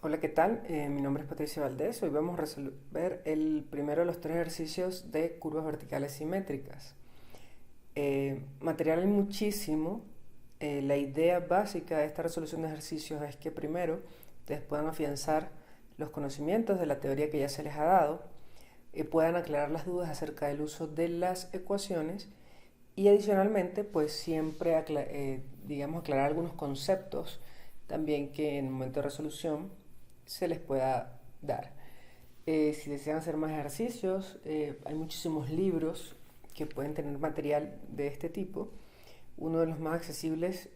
Hola, ¿qué tal? Mi nombre es Patricia Valdés. Hoy vamos a resolver el primero de los tres ejercicios de curvas verticales simétricas. Material hay muchísimo. La idea básica de esta resolución de ejercicios es que primero ustedes puedan afianzar los conocimientos de la teoría que ya se les ha dado, puedan aclarar las dudas acerca del uso de las ecuaciones y adicionalmente pues siempre digamos aclarar algunos conceptos también que en el momento de resolución se les pueda dar. Si desean hacer más ejercicios, hay muchísimos libros que pueden tener material de este tipo. Uno de los más accesibles,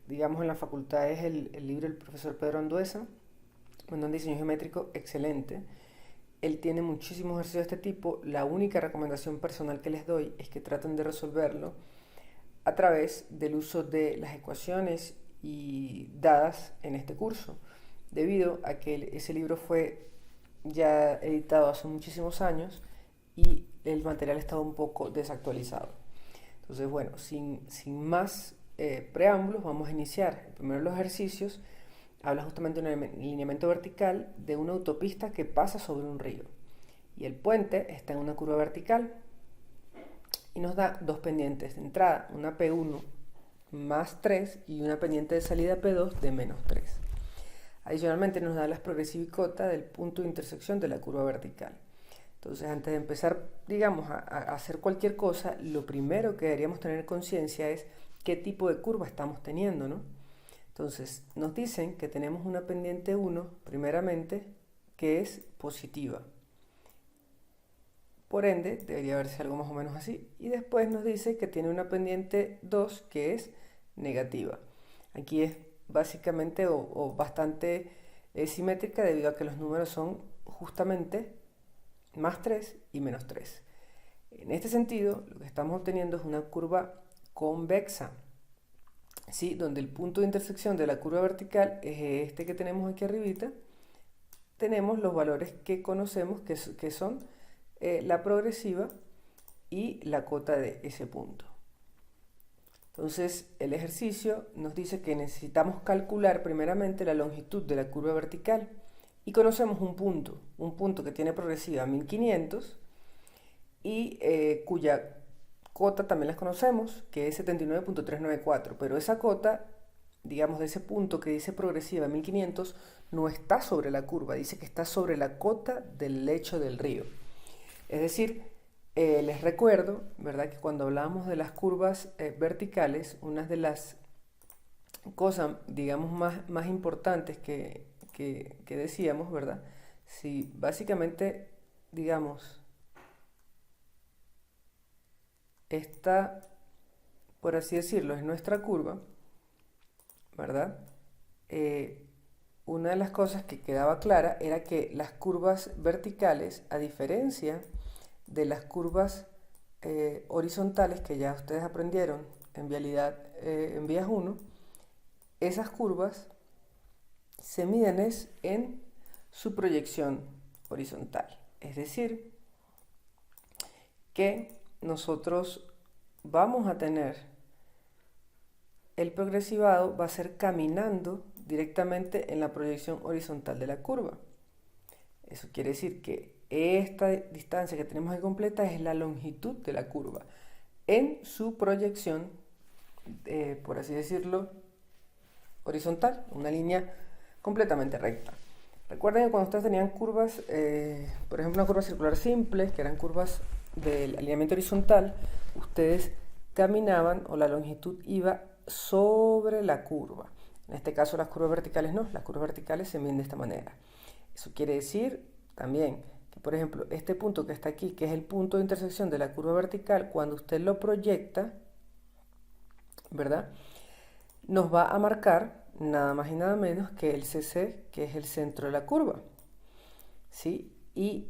digamos, en la facultad es el libro del profesor Pedro Anduesa, un diseño geométrico excelente. Él tiene muchísimos ejercicios de este tipo. La única recomendación personal que les doy es que traten de resolverlo a través del uso de las ecuaciones y dadas en este curso, debido a que ese libro fue ya editado hace muchísimos años y el material estaba un poco desactualizado. Entonces, bueno, sin más preámbulos, vamos a iniciar. Primero los ejercicios habla justamente de un lineamiento vertical de una autopista que pasa sobre un río. Y el puente está en una curva vertical y nos da dos pendientes de entrada, una P1 más 3 y una pendiente de salida P2 de menos 3. Adicionalmente nos da la progresiva y cota del punto de intersección de la curva vertical. Entonces, antes de empezar, digamos, a hacer cualquier cosa, lo primero que deberíamos tener conciencia es qué tipo de curva estamos teniendo, ¿no? Entonces, nos dicen que tenemos una pendiente 1, primeramente, que es positiva. Por ende, debería verse algo más o menos así. Y después nos dice que tiene una pendiente 2 que es negativa. Aquí es básicamente o bastante simétrica debido a que los números son justamente más 3 y menos 3. En este sentido, lo que estamos obteniendo es una curva convexa, ¿sí? Donde el punto de intersección de la curva vertical es este que tenemos aquí arribita. Tenemos los valores que conocemos que son la progresiva y la cota de ese punto. Entonces, el ejercicio nos dice que necesitamos calcular primeramente la longitud de la curva vertical y conocemos un punto que tiene progresiva 1500 y cuya cota también las conocemos, que es 79.394, pero esa cota, digamos, de ese punto que dice progresiva 1500, no está sobre la curva, dice que está sobre la cota del lecho del río. Es decir, les recuerdo, ¿verdad?, que cuando hablábamos de las curvas verticales, una de las cosas, digamos, más importantes que decíamos, ¿verdad? Si básicamente, digamos, esta, por así decirlo, es nuestra curva, ¿verdad? Eh, una de las cosas que quedaba clara era que las curvas verticales, a diferencia de las curvas horizontales que ya ustedes aprendieron en vialidad en vías 1, esas curvas se miden en su proyección horizontal. Es decir, que nosotros vamos a tener el progresivado va a ser caminando directamente en la proyección horizontal de la curva. Eso quiere decir que esta distancia que tenemos ahí completa es la longitud de la curva en su proyección, por así decirlo, horizontal, una línea completamente recta. Recuerden que cuando ustedes tenían curvas, por ejemplo una curva circular simple, que eran curvas del alineamiento horizontal, ustedes caminaban o la longitud iba sobre la curva. En este caso las curvas verticales no, las curvas verticales se miden de esta manera. Eso quiere decir también que, por ejemplo, este punto que está aquí, que es el punto de intersección de la curva vertical, cuando usted lo proyecta, ¿verdad?, nos va a marcar nada más y nada menos que el CC, que es el centro de la curva, ¿sí? Y,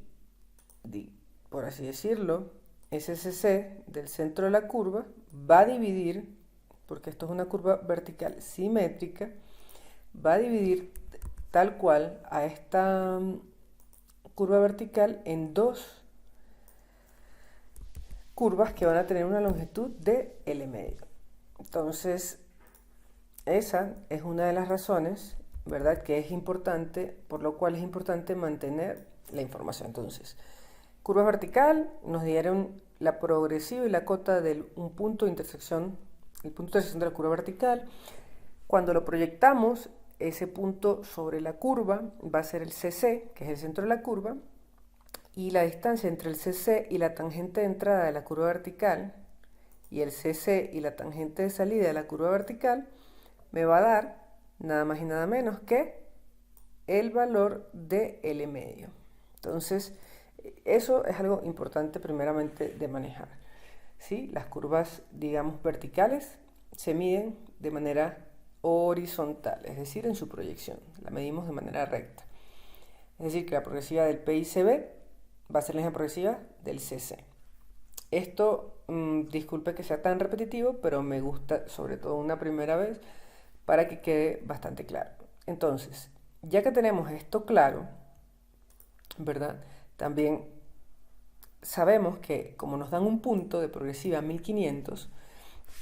por así decirlo, ese CC del centro de la curva va a dividir, porque esto es una curva vertical simétrica, va a dividir tal cual a esta curva vertical en dos curvas que van a tener una longitud de L medio. Entonces, esa es una de las razones ¿verdad? Que es importante, por lo cual es importante mantener la información. Entonces, curva vertical, nos dieron la progresiva y la cota de un punto de intersección, el punto de intersección de la curva vertical. Cuando lo proyectamos, ese punto sobre la curva va a ser el CC, que es el centro de la curva, y la distancia entre el CC y la tangente de entrada de la curva vertical y el CC y la tangente de salida de la curva vertical me va a dar nada más y nada menos que el valor de L medio. Entonces, eso es algo importante primeramente de manejar. ¿Sí? Las curvas, digamos, verticales se miden de manera horizontal, es decir, en su proyección. La medimos de manera recta. Es decir, que la progresiva del PICB va a ser la misma progresiva del CC. Esto, disculpe que sea tan repetitivo, pero me gusta sobre todo una primera vez para que quede bastante claro. Entonces, ya que tenemos esto claro, ¿verdad? También sabemos que como nos dan un punto de progresiva 1500,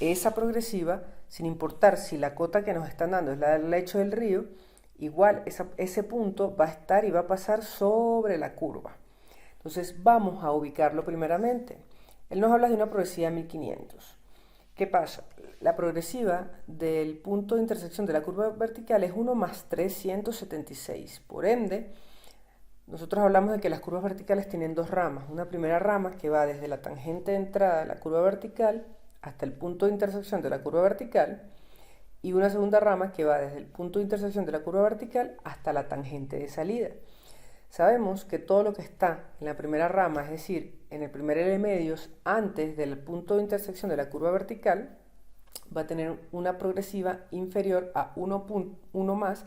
esa progresiva, sin importar si la cota que nos están dando es la del lecho del río, igual ese punto va a estar y va a pasar sobre la curva. Entonces vamos a ubicarlo primeramente. Él nos habla de una progresiva 1500. ¿Qué pasa? La progresiva del punto de intersección de la curva vertical es 1 más 376. Por ende, nosotros hablamos de que las curvas verticales tienen dos ramas. Una primera rama que va desde la tangente de entrada de la curva vertical hasta el punto de intersección de la curva vertical, y una segunda rama que va desde el punto de intersección de la curva vertical hasta la tangente de salida. Sabemos que todo lo que está en la primera rama, es decir, en el primer L medios antes del punto de intersección de la curva vertical, va a tener una progresiva inferior a 1 más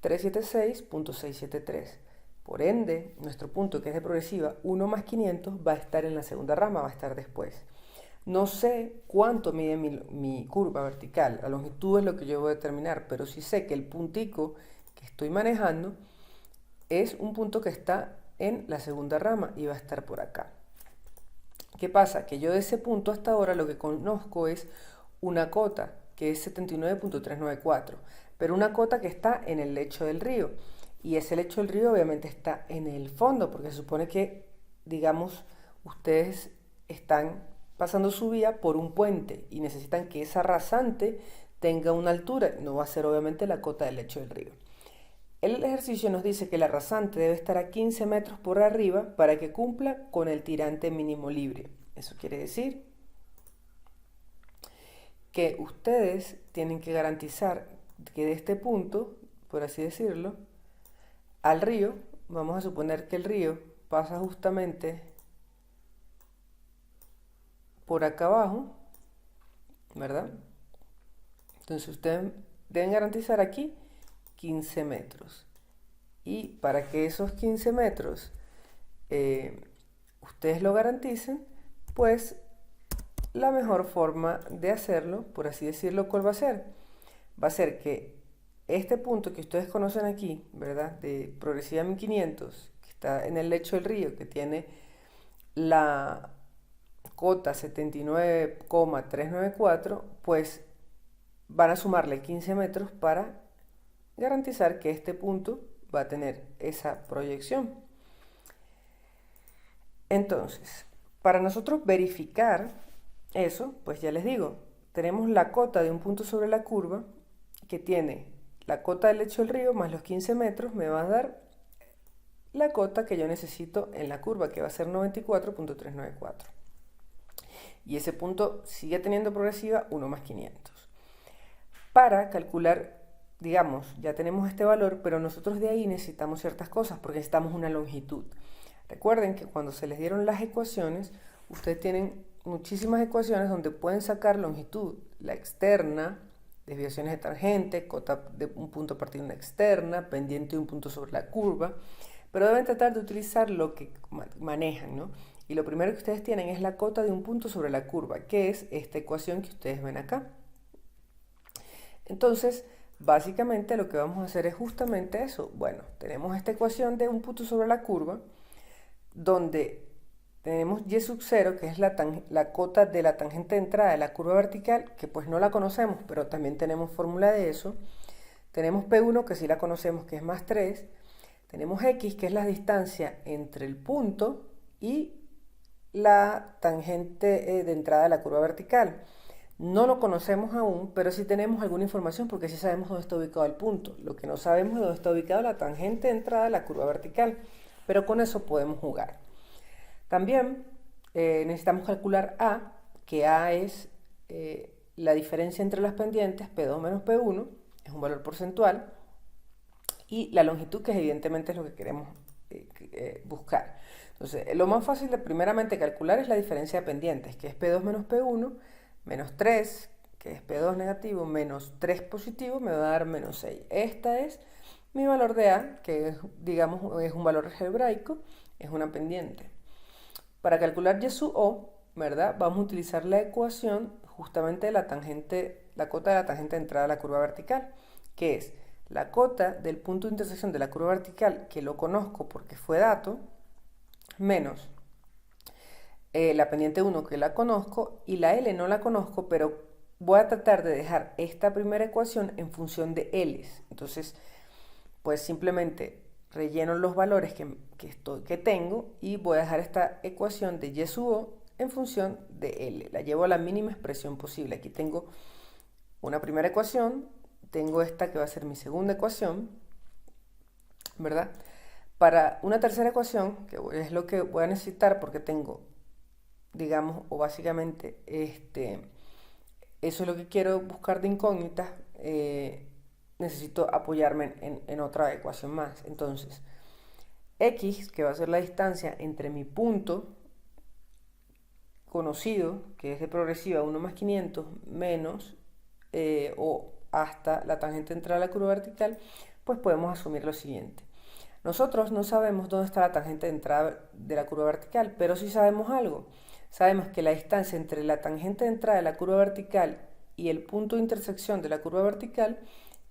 376.673. Por ende, nuestro punto que es de progresiva 1 más 500 va a estar en la segunda rama, va a estar después. No sé cuánto mide mi curva vertical, la longitud es lo que yo voy a determinar, pero sí sé que el puntico que estoy manejando es un punto que está en la segunda rama y va a estar por acá. ¿Qué pasa? Que yo de ese punto hasta ahora lo que conozco es una cota, que es 79.394, pero una cota que está en el lecho del río. Y ese lecho del río obviamente está en el fondo, porque se supone que, digamos, ustedes están pasando su vía por un puente y necesitan que esa rasante tenga una altura, no va a ser obviamente la cota del lecho del río. El ejercicio nos dice que la rasante debe estar a 15 metros por arriba para que cumpla con el tirante mínimo libre. Eso quiere decir que ustedes tienen que garantizar que de este punto, por así decirlo, al río, vamos a suponer que el río pasa justamente por acá abajo, ¿verdad? Entonces ustedes deben garantizar aquí 15 metros. Y para que esos 15 metros ustedes lo garanticen, pues la mejor forma de hacerlo, por así decirlo, ¿cuál va a ser? Va a ser que este punto que ustedes conocen aquí, ¿verdad? De progresiva 1500, que está en el lecho del río, que tiene la cota 79,394, pues van a sumarle 15 metros para garantizar que este punto va a tener esa proyección. Entonces, para nosotros verificar eso, pues ya les digo, tenemos la cota de un punto sobre la curva que tiene la cota del lecho del río más los 15 metros, me va a dar la cota que yo necesito en la curva, que va a ser 94.394. Y ese punto sigue teniendo progresiva 1 más 500. Para calcular, digamos, ya tenemos este valor, pero nosotros de ahí necesitamos ciertas cosas, porque necesitamos una longitud. Recuerden que cuando se les dieron las ecuaciones, ustedes tienen muchísimas ecuaciones donde pueden sacar longitud, la externa, desviaciones de tangente, cota de un punto a partir de una externa, pendiente de un punto sobre la curva, pero deben tratar de utilizar lo que manejan, ¿no? Y lo primero que ustedes tienen es la cota de un punto sobre la curva, que es esta ecuación que ustedes ven acá. Entonces, básicamente lo que vamos a hacer es justamente eso. Bueno, tenemos esta ecuación de un punto sobre la curva, donde tenemos y sub 0, que es la cota de la tangente de entrada de la curva vertical, que pues no la conocemos, pero también tenemos fórmula de eso. tenemos P1 que sí la conocemos, que es más 3. Tenemos X, que es la distancia entre el punto y la tangente de entrada de la curva vertical. No lo conocemos aún, pero sí tenemos alguna información porque sí sabemos dónde está ubicado el punto. Lo que no sabemos es dónde está ubicada la tangente de entrada de la curva vertical, pero con eso podemos jugar. También necesitamos calcular A, que A es la diferencia entre las pendientes, P2 menos P1, es un valor porcentual, y la longitud, que evidentemente es lo que queremos buscar. Entonces, lo más fácil de primeramente calcular es la diferencia de pendientes, que es P2 menos P1, menos 3, que es P2 negativo, menos 3 positivo, me va a dar menos 6. Esta es mi valor de A, que digamos es un valor algebraico, es una pendiente. Para calcular Y sub O, ¿verdad? Vamos a utilizar la ecuación justamente de la tangente, la cota de la tangente de entrada a la curva vertical, que es la cota del punto de intersección de la curva vertical, que lo conozco porque fue dato, menos la pendiente 1, que la conozco, y la L no la conozco, pero voy a tratar de dejar esta primera ecuación en función de L's. Entonces, pues simplemente relleno los valores que tengo y voy a dejar esta ecuación de Y sub O en función de L. La llevo a la mínima expresión posible. Aquí tengo una primera ecuación, tengo esta que va a ser mi segunda ecuación, ¿verdad? Para una tercera ecuación, que es lo que voy a necesitar porque tengo, digamos, o básicamente, eso es lo que quiero buscar de incógnitas, necesito apoyarme en otra ecuación más. Entonces, X, que va a ser la distancia entre mi punto conocido, que es de progresiva 1 más 500, menos o hasta la tangente de entrada a la curva vertical, pues podemos asumir lo siguiente. Nosotros no sabemos dónde está la tangente de entrada de la curva vertical, pero sí sabemos algo. Sabemos que la distancia entre la tangente de entrada de la curva vertical y el punto de intersección de la curva vertical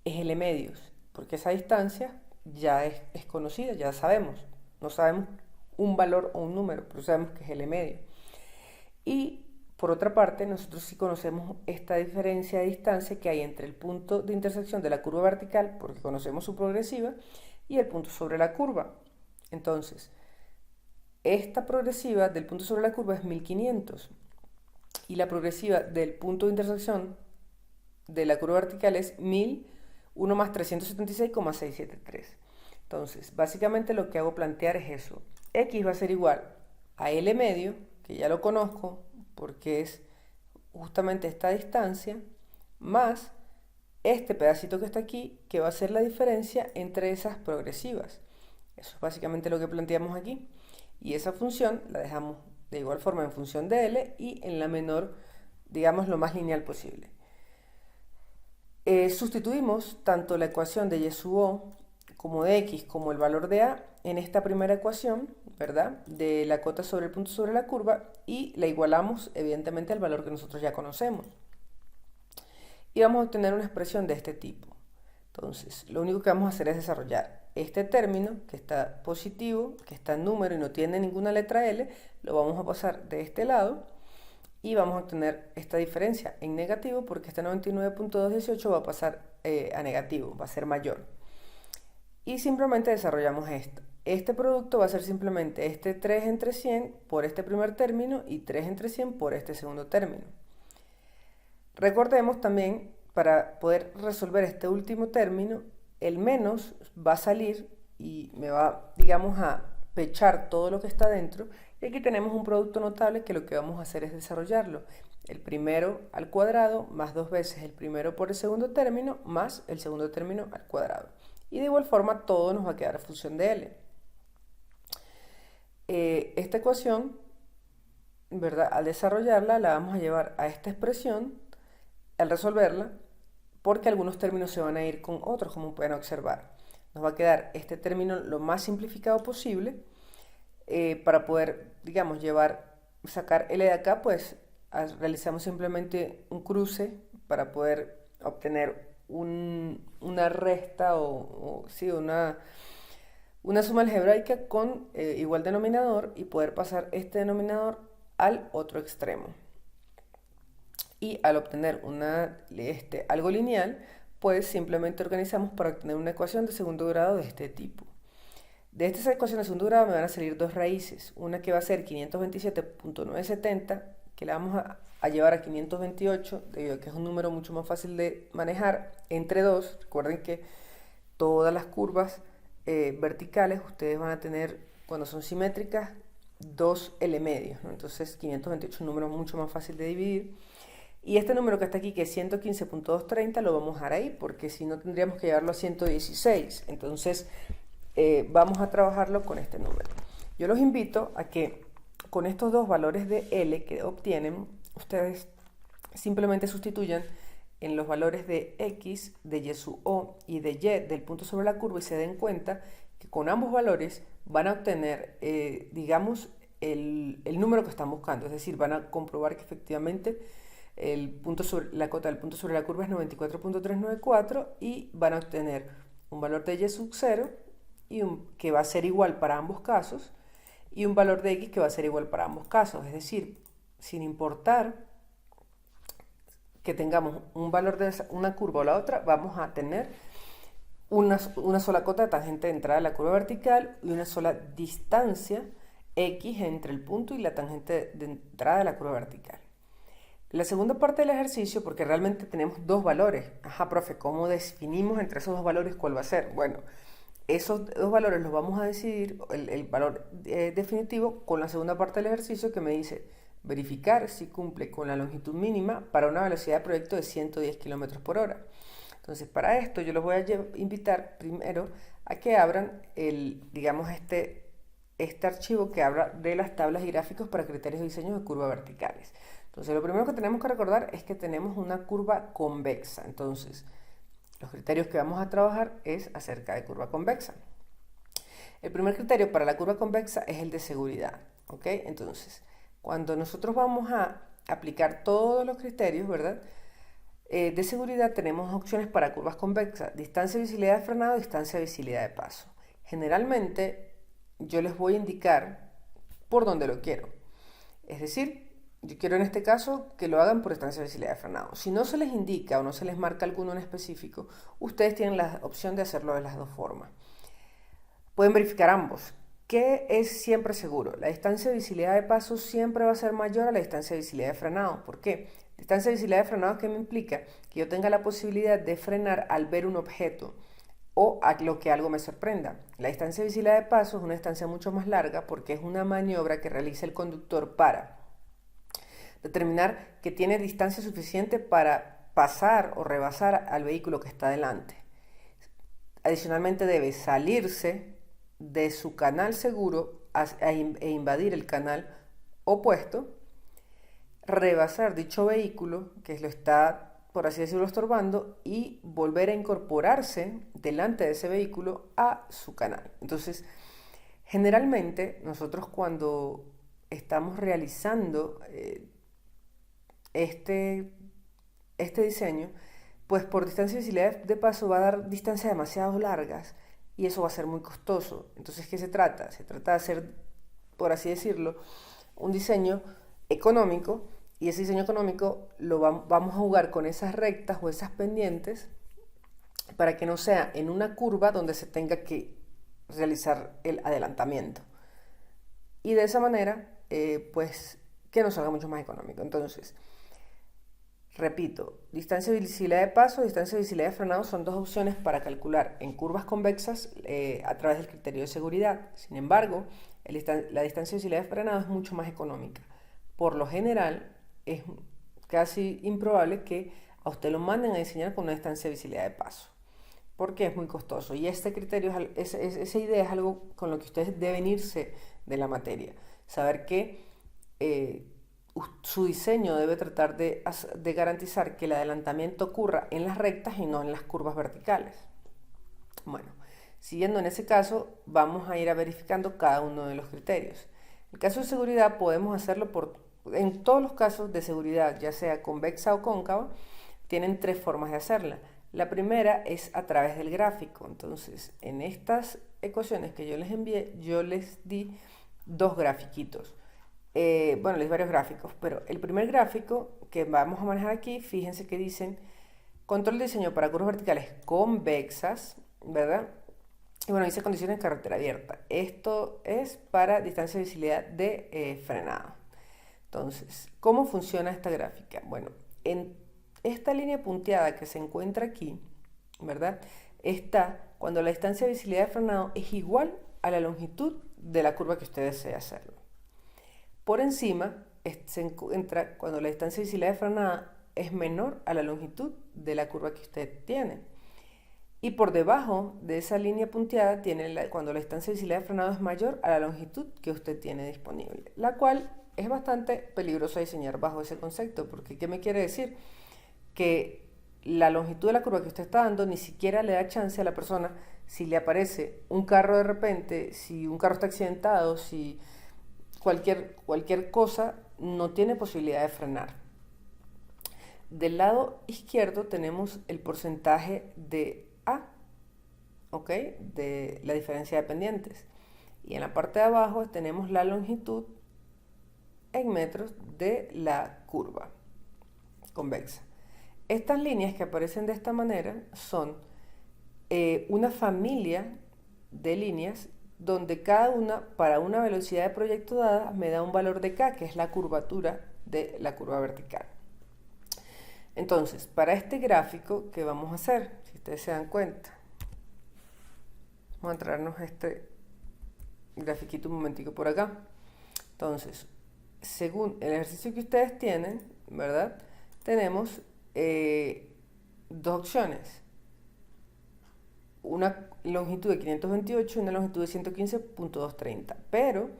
es L medios, porque esa distancia ya es conocida, ya sabemos. No sabemos un valor o un número, pero sabemos que es L medio. Y por otra parte, nosotros sí conocemos esta diferencia de distancia que hay entre el punto de intersección de la curva vertical, porque conocemos su progresiva, y el punto sobre la curva. Entonces, esta progresiva del punto sobre la curva es 1500 y la progresiva del punto de intersección de la curva vertical es 1001 más 376,673. Entonces, básicamente lo que hago plantear es eso. X va a ser igual a L medio, que ya lo conozco porque es justamente esta distancia, más este pedacito que está aquí, que va a ser la diferencia entre esas progresivas. Eso es básicamente lo que planteamos aquí. Y esa función la dejamos de igual forma en función de L y en la menor, digamos, lo más lineal posible. Sustituimos tanto la ecuación de Y sub O como de X como el valor de A en esta primera ecuación, ¿verdad? De la cota sobre el punto sobre la curva y la igualamos evidentemente al valor que nosotros ya conocemos. Y vamos a obtener una expresión de este tipo. Entonces, lo único que vamos a hacer es desarrollar este término que está positivo, que está en número y no tiene ninguna letra L, lo vamos a pasar de este lado y vamos a obtener esta diferencia en negativo porque este 99.218 va a pasar a negativo, va a ser mayor. Y simplemente desarrollamos esto. Este producto va a ser simplemente este 3 entre 100 por este primer término y 3 entre 100 por este segundo término. Recordemos también, para poder resolver este último término, el menos va a salir y me va, digamos, a pechar todo lo que está dentro. Y aquí tenemos un producto notable que lo que vamos a hacer es desarrollarlo. El primero al cuadrado más 2 veces el primero por el segundo término más el segundo término al cuadrado. Y de igual forma todo nos va a quedar a función de L. Esta ecuación, ¿verdad? Al desarrollarla la vamos a llevar a esta expresión al resolverla, porque algunos términos se van a ir con otros, como pueden observar. Nos va a quedar este término lo más simplificado posible para poder, digamos, sacar L de acá, pues realizamos simplemente un cruce para poder obtener una resta sí, una suma algebraica con igual denominador y poder pasar este denominador al otro extremo. Y al obtener algo lineal, pues simplemente organizamos para obtener una ecuación de segundo grado de este tipo. De esta ecuación de segundo grado me van a salir dos raíces, una que va a ser 527.970, que la vamos a llevar a 528, debido a que es un número mucho más fácil de manejar, entre 2. Recuerden que todas las curvas verticales ustedes van a tener, cuando son simétricas, 2 L medios, ¿no? Entonces 528 es un número mucho más fácil de dividir. Y este número que está aquí, que es 115.230, lo vamos a dejar ahí, porque si no tendríamos que llevarlo a 116. Entonces vamos a trabajarlo con este número. Yo los invito a que con estos dos valores de L que obtienen, ustedes simplemente sustituyan en los valores de X, de Y sub O y de Y del punto sobre la curva, y se den cuenta que con ambos valores van a obtener, digamos, el número que están buscando. Es decir, van a comprobar que efectivamente la cota del punto sobre la curva es 94.394, y van a obtener un valor de Y sub 0 que va a ser igual para ambos casos, y un valor de X que va a ser igual para ambos casos. Es decir, sin importar que tengamos un valor de una curva o la otra, vamos a tener una sola cota de tangente de entrada de la curva vertical y una sola distancia X entre el punto y la tangente de entrada de la curva vertical. La segunda parte del ejercicio, porque realmente tenemos dos valores. Ajá, profe, ¿cómo definimos entre esos dos valores cuál va a ser? Bueno, esos dos valores los vamos a decidir, el valor definitivo, con la segunda parte del ejercicio, que me dice verificar si cumple con la longitud mínima para una velocidad de proyecto de 110 km por hora. Entonces, para esto yo los voy a invitar primero a que abran digamos, este archivo que habla de las tablas y gráficos para criterios de diseño de curvas verticales. Entonces, lo primero que tenemos que recordar es que tenemos una curva convexa. Entonces, los criterios que vamos a trabajar es acerca de curva convexa. El primer criterio para la curva convexa es el de seguridad, ¿ok? Entonces, cuando nosotros vamos a aplicar todos los criterios, ¿verdad?, de seguridad, tenemos opciones para curvas convexas: distancia de visibilidad de frenado, distancia de visibilidad de paso. Generalmente, yo les voy a indicar por dónde lo quiero. Es decir, yo quiero en este caso que lo hagan por distancia de visibilidad de frenado. Si no se les indica o no se les marca alguno en específico, ustedes tienen la opción de hacerlo de las dos formas. Pueden verificar ambos. ¿Qué es siempre seguro? La distancia de visibilidad de paso siempre va a ser mayor a la distancia de visibilidad de frenado. ¿Por qué? Distancia de visibilidad de frenado, ¿qué me implica? Que yo tenga la posibilidad de frenar al ver un objeto o a lo que algo me sorprenda. La distancia de visibilidad de paso es una distancia mucho más larga, porque es una maniobra que realiza el conductor para determinar que tiene distancia suficiente para pasar o rebasar al vehículo que está delante. Adicionalmente, debe salirse de su canal seguro e invadir el canal opuesto, rebasar dicho vehículo que lo está, por así decirlo, estorbando, y volver a incorporarse delante de ese vehículo a su canal. Entonces, generalmente nosotros, cuando estamos realizando este diseño, pues por distancia de visibilidad de paso va a dar distancias demasiado largas, y eso va a ser muy costoso. Entonces, ¿qué se trata? Se trata de hacer, por así decirlo, un diseño económico, y ese diseño económico vamos a jugar con esas rectas o esas pendientes para que no sea en una curva donde se tenga que realizar el adelantamiento. Y de esa manera, pues, que nos salga mucho más económico. Entonces, repito, distancia de visibilidad de paso, distancia de visibilidad de frenado son dos opciones para calcular en curvas convexas a través del criterio de seguridad. Sin embargo, la distancia de visibilidad de frenado es mucho más económica. Por lo general, es casi improbable que a usted lo manden a diseñar con una distancia de visibilidad de paso, porque es muy costoso. Y este criterio, esa idea es algo con lo que ustedes deben irse de la materia. Saber que su diseño debe tratar de garantizar que el adelantamiento ocurra en las rectas y no en las curvas verticales. Bueno, siguiendo en ese caso, vamos a ir verificando cada uno de los criterios. En el caso de seguridad, podemos hacerlo en todos los casos de seguridad, ya sea convexa o cóncava, tienen tres formas de hacerla. La primera es a través del gráfico. Entonces, en estas ecuaciones que yo les envié, yo les di dos grafiquitos. Bueno, les di varios gráficos, pero el primer gráfico que vamos a manejar aquí, fíjense que dicen Control de diseño para curvas verticales convexas, ¿verdad? Y bueno, dice condiciones de carretera abierta. Esto es para distancia de visibilidad de frenado. Entonces, ¿cómo funciona esta gráfica? Bueno, en esta línea punteada que se encuentra aquí, ¿verdad? Está cuando la distancia de visibilidad de frenado es igual a la longitud de la curva que usted desea hacerlo. Por encima se encuentra cuando la distancia de visibilidad de frenada es menor a la longitud de la curva que usted tiene. Y por debajo de esa línea punteada tiene cuando la distancia de visibilidad de frenado es mayor a la longitud que usted tiene disponible, la cual es bastante peligroso diseñar bajo ese concepto, porque ¿qué me quiere decir? Que la longitud de la curva que usted está dando ni siquiera le da chance a la persona, si le aparece un carro de repente, si un carro está accidentado, si cualquier cosa, no tiene posibilidad de frenar. Del lado izquierdo tenemos el porcentaje de A, ¿ok? De la diferencia de pendientes. Y en la parte de abajo tenemos la longitud en metros de la curva convexa. Estas líneas que aparecen de esta manera son una familia de líneas donde cada una, para una velocidad de proyecto dada, me da un valor de K, que es la curvatura de la curva vertical. Entonces, para este gráfico, ¿qué vamos a hacer? Si ustedes se dan cuenta, vamos a traernos este grafiquito un momentico por acá. Entonces, según el ejercicio que ustedes tienen, ¿verdad? Tenemos dos opciones. Una longitud de 528 y una longitud de 115.230. Pero,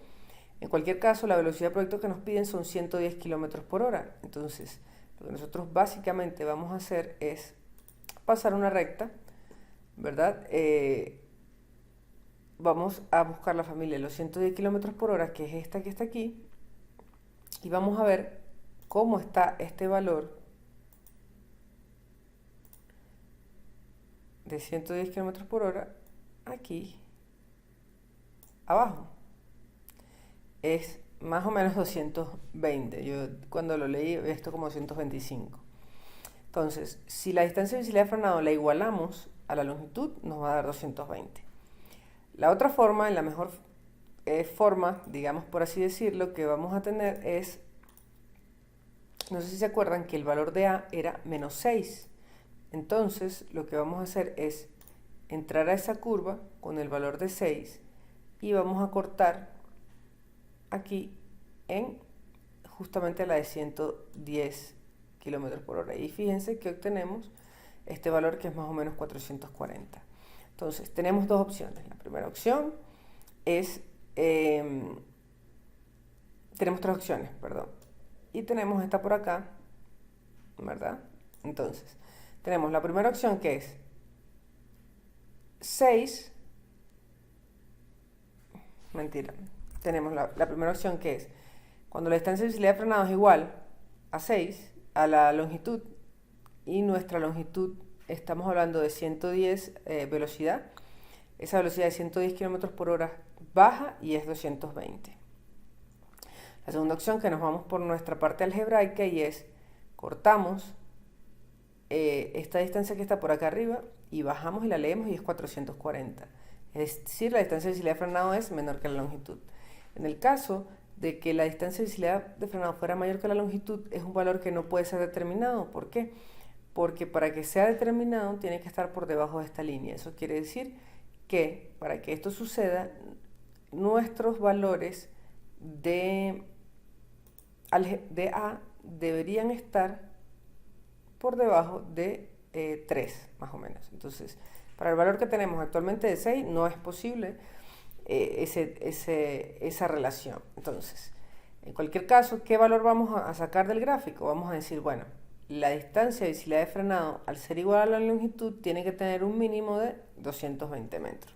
en cualquier caso, la velocidad de proyecto que nos piden son 110 km por hora. Entonces, lo que nosotros básicamente vamos a hacer es pasar una recta, ¿verdad? Vamos a buscar la familia de los 110 km por hora, que es esta que está aquí, y vamos a ver cómo está este valor de 110 km por hora aquí abajo. Es más o menos 220. Yo cuando lo leí esto como 225. Entonces, si la distancia de visibilidad de frenado la igualamos a la longitud, nos va a dar 220. La otra forma, en la mejor forma, digamos por así decirlo, que vamos a tener es, no sé si se acuerdan que el valor de A era menos 6. Entonces, lo que vamos a hacer es entrar a esa curva con el valor de 6 y vamos a cortar aquí en justamente la de 110 km por hora. Y fíjense que obtenemos este valor que es más o menos 440. Entonces, tenemos dos opciones. La primera opción es, tenemos tres opciones, perdón. Y tenemos esta por acá, ¿verdad? Entonces, tenemos la primera opción que es 6, mentira, tenemos la primera opción que es cuando la distancia de visibilidad de frenado es igual a 6, a la longitud, y nuestra longitud, estamos hablando de 110 velocidad, esa velocidad de 110 km por hora baja y es 220. La segunda opción, que nos vamos por nuestra parte algebraica, y es cortamos esta distancia que está por acá arriba y bajamos y la leemos y es 440. Es decir, la distancia de visibilidad de frenado es menor que la longitud. En el caso de que la distancia de visibilidad de frenado fuera mayor que la longitud, es un valor que no puede ser determinado. ¿Por qué? Porque para que sea determinado tiene que estar por debajo de esta línea. Eso quiere decir que para que esto suceda, nuestros valores de A deberían estar por debajo de 3, más o menos. Entonces, para el valor que tenemos actualmente de 6, no es posible esa relación. Entonces, en cualquier caso, ¿qué valor vamos a sacar del gráfico? Vamos a decir, bueno, la distancia de visibilidad de frenado, al ser igual a la longitud, tiene que tener un mínimo de 220 metros.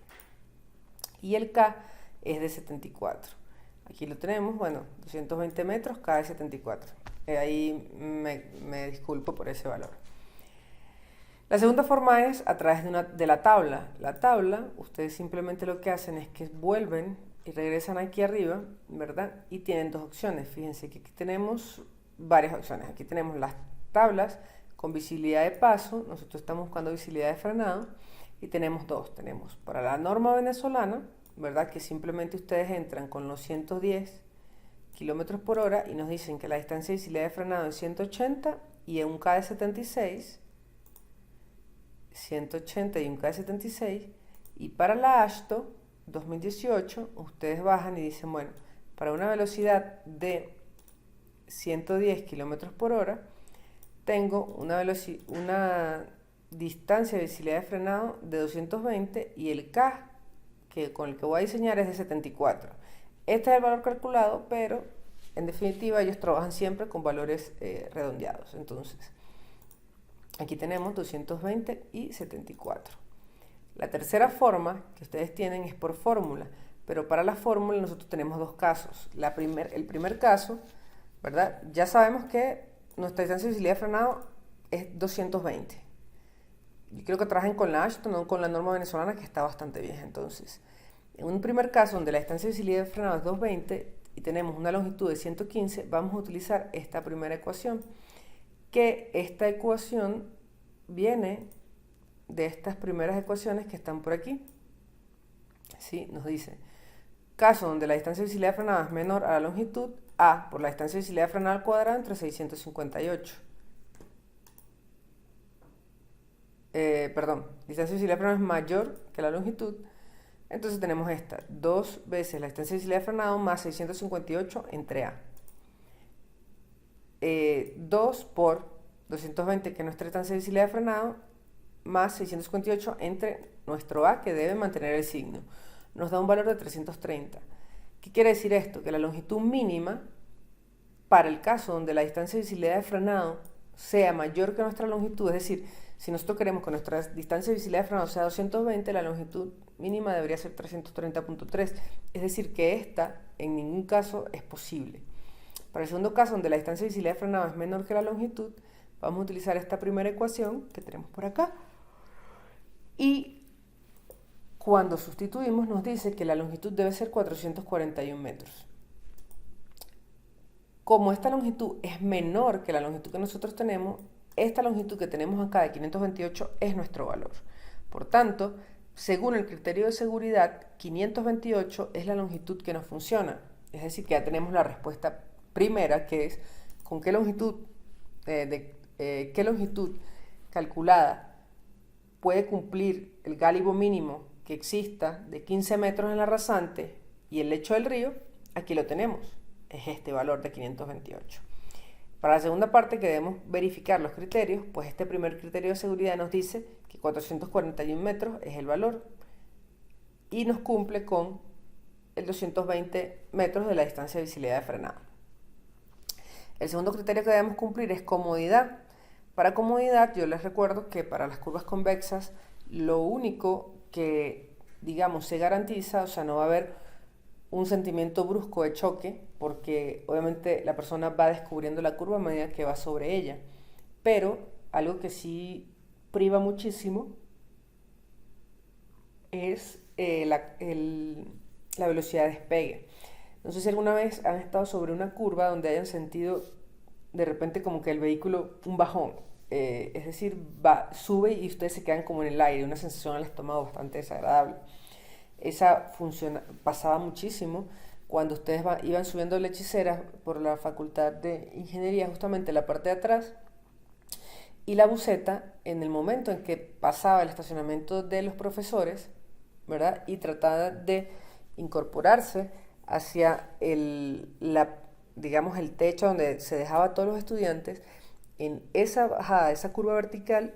Y el K es de 74. Aquí lo tenemos, bueno, 220 metros, K de 74. Ahí me disculpo por ese valor. La segunda forma es a través de la tabla. La tabla, ustedes simplemente lo que hacen es que vuelven y regresan aquí arriba, ¿verdad? Y tienen dos opciones. Fíjense que aquí tenemos varias opciones. Aquí tenemos las tablas con visibilidad de paso, nosotros estamos buscando visibilidad de frenado y tenemos dos. Tenemos para la norma venezolana, ¿verdad? Que simplemente ustedes entran con los 110 kilómetros por hora y nos dicen que la distancia de visibilidad de frenado es 180 y en un K de 76, 180 y un K de 76, y para la AASHTO 2018 ustedes bajan y dicen, bueno, para una velocidad de 110 kilómetros por hora tengo una distancia de visibilidad de frenado de 220 y el K con el que voy a diseñar es de 74. Este es el valor calculado, pero en definitiva ellos trabajan siempre con valores redondeados. Entonces, aquí tenemos 220 y 74. La tercera forma que ustedes tienen es por fórmula, pero para la fórmula nosotros tenemos dos casos. El primer caso, ¿verdad? Ya sabemos que nuestra distancia de visibilidad de frenado es 220. Yo creo que trabajen con la AASHTO, no con la norma venezolana, que está bastante bien. Entonces, en un primer caso donde la distancia de visibilidad de frenado es 220 y tenemos una longitud de 115, vamos a utilizar esta primera ecuación, que esta ecuación viene de estas primeras ecuaciones que están por aquí. ¿Sí? Nos dice, caso donde la distancia de visibilidad de frenado es menor a la longitud, A por la distancia de visibilidad de frenado al cuadrado entre 658. Distancia de visibilidad de frenado es mayor que la longitud, entonces tenemos esta, 2 veces la distancia de visibilidad de frenado más 658 entre A. 2 por 220, que es nuestra distancia de visibilidad de frenado, más 658 entre nuestro A, que debe mantener el signo. Nos da un valor de 330. ¿Qué quiere decir esto? Que la longitud mínima, para el caso donde la distancia de visibilidad de frenado sea mayor que nuestra longitud, es decir, si nosotros queremos que nuestra distancia de visibilidad de frenado sea 220, la longitud mínima debería ser 330.3, es decir, que esta en ningún caso es posible. Para el segundo caso, donde la distancia de visibilidad de frenado es menor que la longitud, vamos a utilizar esta primera ecuación que tenemos por acá, y cuando sustituimos nos dice que la longitud debe ser 441 metros. Como esta longitud es menor que la longitud que nosotros tenemos, esta longitud que tenemos acá de 528 es nuestro valor. Por tanto, según el criterio de seguridad, 528 es la longitud que nos funciona. Es decir, que ya tenemos la respuesta primera, que es con qué longitud, qué longitud calculada puede cumplir el gálibo mínimo que exista de 15 metros en la rasante y el lecho del río. Aquí lo tenemos, es este valor de 528. Para la segunda parte, que debemos verificar los criterios, pues este primer criterio de seguridad nos dice que 441 metros es el valor y nos cumple con el 220 metros de la distancia de visibilidad de frenado. El segundo criterio que debemos cumplir es comodidad. Para comodidad, yo les recuerdo que para las curvas convexas, lo único que, digamos, se garantiza, o sea, no va a haber un sentimiento brusco de choque, porque obviamente la persona va descubriendo la curva a medida que va sobre ella. Pero algo que sí priva muchísimo es la velocidad de despegue. No sé si alguna vez han estado sobre una curva donde hayan sentido de repente como que el vehículo un bajón, es decir, sube y ustedes se quedan como en el aire, una sensación al estómago bastante desagradable. Esa pasaba muchísimo cuando ustedes iban subiendo la Hechicera por la Facultad de Ingeniería, justamente la parte de atrás, y la buseta, en el momento en que pasaba el estacionamiento de los profesores, ¿verdad? Y trataba de incorporarse hacia digamos, el techo donde se dejaba a todos los estudiantes, en esa bajada, esa curva vertical,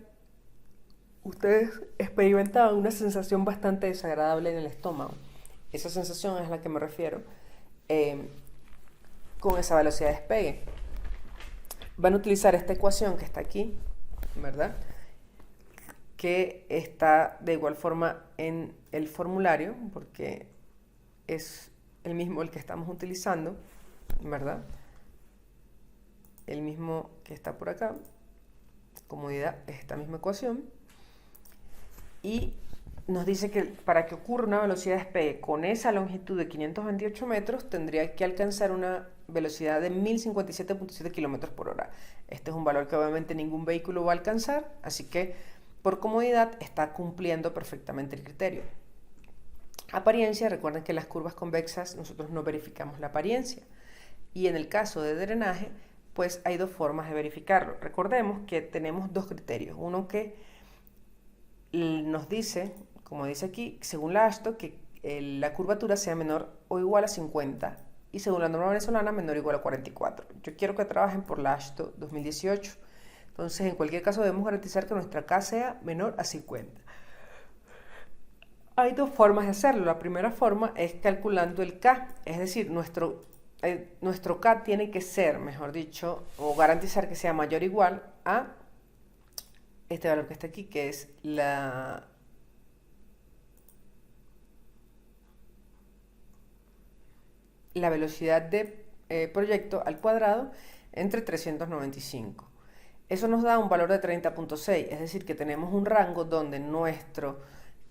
ustedes experimentaban una sensación bastante desagradable en el estómago. Esa sensación es a la que me refiero con esa velocidad de despegue. Van a utilizar esta ecuación que está aquí, ¿verdad? Que está de igual forma en el formulario, porque es el mismo el que estamos utilizando, ¿verdad? El mismo que está por acá. Comodidad es esta misma ecuación. Y nos dice que para que ocurra una velocidad de despegue con esa longitud de 528 metros, tendría que alcanzar una velocidad de 1057.7 kilómetros por hora. Este es un valor que obviamente ningún vehículo va a alcanzar, así que por comodidad está cumpliendo perfectamente el criterio. Apariencia, recuerden que en las curvas convexas nosotros no verificamos la apariencia. Y en el caso de drenaje, pues hay dos formas de verificarlo. Recordemos que tenemos dos criterios. Uno que nos dice, como dice aquí, según la AASHTO, que la curvatura sea menor o igual a 50 y según la norma venezolana menor o igual a 44. Yo quiero que trabajen por la AASHTO 2018. Entonces, en cualquier caso debemos garantizar que nuestra K sea menor a 50. Hay dos formas de hacerlo. La primera forma es calculando el K, es decir, nuestro K tiene que ser, mejor dicho, o garantizar que sea mayor o igual a este valor que está aquí, que es la velocidad de proyecto al cuadrado entre 395. Eso nos da un valor de 30.6, es decir, que tenemos un rango donde nuestra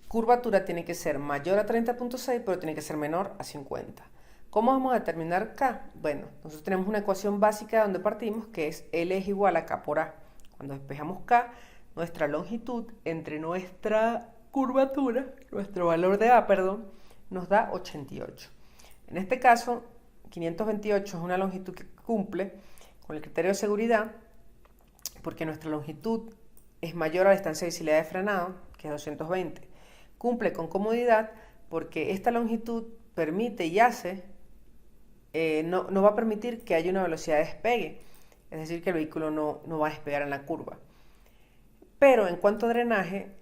curvatura tiene que ser mayor a 30.6, pero tiene que ser menor a 50. ¿Cómo vamos a determinar K? Bueno, nosotros tenemos una ecuación básica donde partimos, que es L es igual a K por A. Cuando despejamos K, nuestra longitud entre nuestra curvatura, nuestro valor de A, perdón, nos da 88. En este caso, 528 es una longitud que cumple con el criterio de seguridad, porque nuestra longitud es mayor a la distancia de visibilidad de frenado, que es 220. Cumple con comodidad porque esta longitud permite y hace, no va a permitir que haya una velocidad de despegue, es decir, que el vehículo no va a despegar en la curva. Pero en cuanto a drenaje,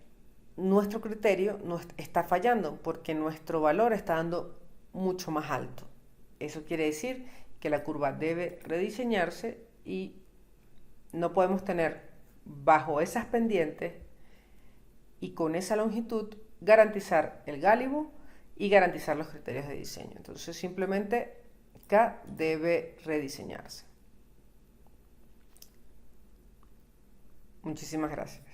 nuestro criterio está fallando porque nuestro valor está dando mucho más alto. Eso quiere decir que la curva debe rediseñarse y no podemos tener bajo esas pendientes y con esa longitud garantizar el gálibo y garantizar los criterios de diseño. Entonces simplemente K debe rediseñarse. Muchísimas gracias.